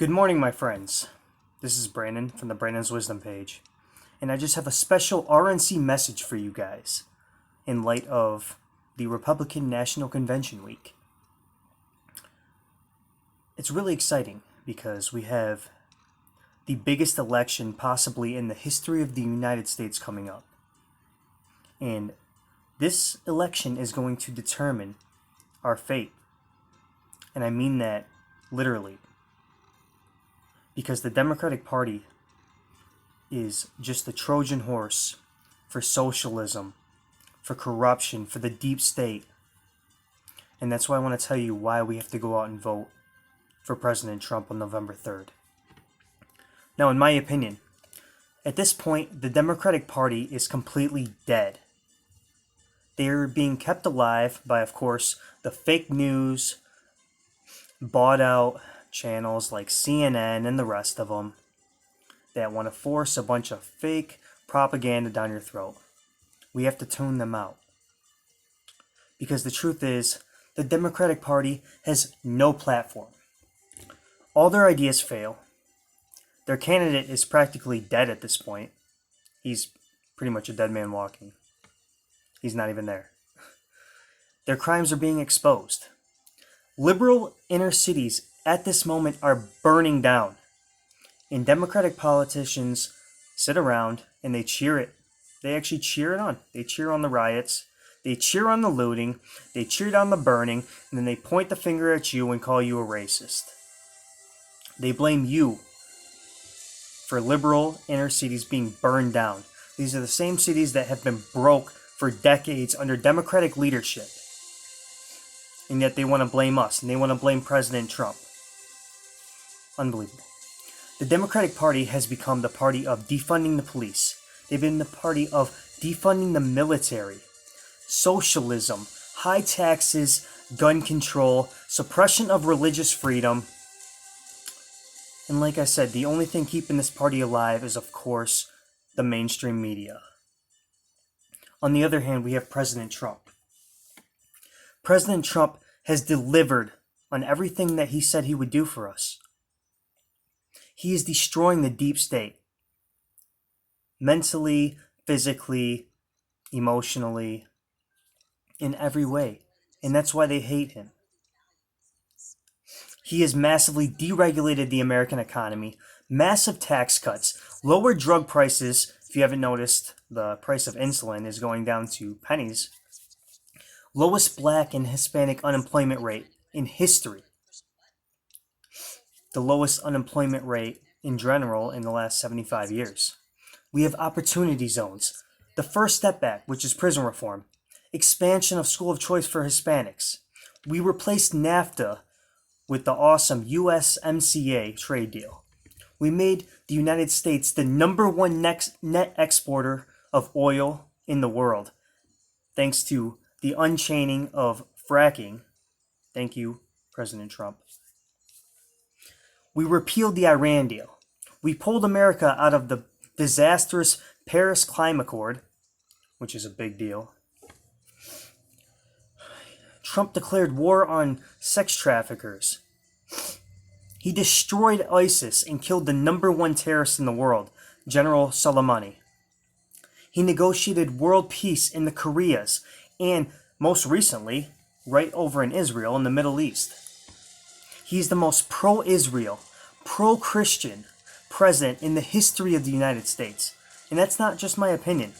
Good morning, my friends. This is Brandon from the Brandon's Wisdom page, and I just have a special RNC message for you guys in light of the Republican National Convention week. It's really exciting because we have the biggest election possibly in the history of the United States coming up. And this election is going to determine our fate. And I mean that literally. Because the Democratic Party is just the Trojan horse for socialism, for corruption, for the deep state. And that's why I want to tell you why we have to go out and vote for President Trump on November 3rd. Now, in my opinion, at this point, the Democratic Party is completely dead. They are being kept alive by, of course, the fake news, bought out channels like CNN and the rest of them that want to force a bunch of fake propaganda down your throat. We have to tune them out. Because the truth is, the Democratic Party has no platform. All their ideas fail. Their candidate is practically dead at this point. He's pretty much a dead man walking. He's not even there. Their crimes are being exposed. Liberal inner cities at this moment are burning down. And Democratic politicians sit around and they cheer it. They actually cheer it on. They cheer on the riots. They cheer on the looting. They cheer on the burning. And then they point the finger at you and call you a racist. They blame you for liberal inner cities being burned down. These are the same cities that have been broke for decades under Democratic leadership. And yet they want to blame us, and they want to blame President Trump. Unbelievable. The Democratic Party has become the party of defunding the police. They've been the party of defunding the military, socialism, high taxes, gun control, suppression of religious freedom. And like I said, the only thing keeping this party alive is, of course, the mainstream media. On the other hand, we have President Trump. President Trump has delivered on everything that he said he would do for us. He is destroying the deep state. Mentally, physically, emotionally, in every way. And that's why they hate him. He has massively deregulated the American economy, massive tax cuts, lowered drug prices. If you haven't noticed, the price of insulin is going down to pennies. Lowest black and Hispanic unemployment rate in history. The lowest unemployment rate in general in the last 75 years. We have opportunity zones. The first step back, which is prison reform. Expansion of school of choice for Hispanics. We replaced NAFTA with the awesome USMCA trade deal. We made the United States the number one net exporter of oil in the world, thanks to the unchaining of fracking. Thank you, President Trump. We repealed the Iran deal. We pulled America out of the disastrous Paris Climate Accord, which is a big deal. Trump declared war on sex traffickers. He destroyed ISIS and killed the number one terrorist in the world, General Soleimani. He negotiated world peace in the Koreas and, most recently, right over in Israel in the Middle East. He's the most pro-Israel, pro-Christian president in the history of the United States. And that's not just my opinion.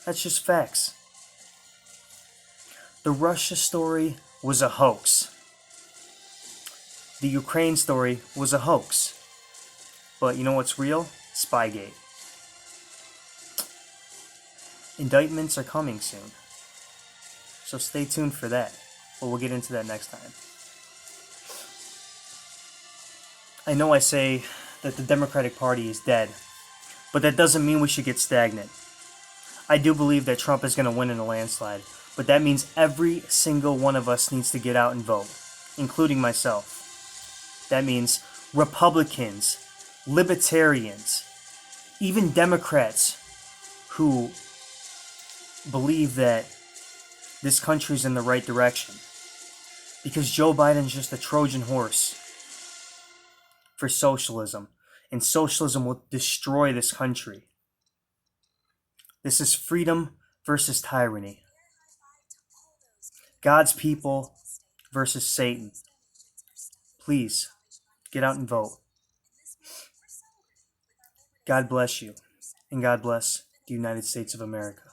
That's just facts. The Russia story was a hoax. The Ukraine story was a hoax. But you know what's real? Spygate. Indictments are coming soon. So stay tuned for that. But we'll get into that next time. I know I say that the Democratic Party is dead, but that doesn't mean we should get stagnant. I do believe that Trump is going to win in a landslide, but that means every single one of us needs to get out and vote, including myself. That means Republicans, Libertarians, even Democrats who believe that this country's in the right direction. Because Joe Biden's just a Trojan horse for socialism, and socialism will destroy this country. This is freedom versus tyranny. God's people versus Satan. Please, get out and vote. God bless you, and God bless the United States of America.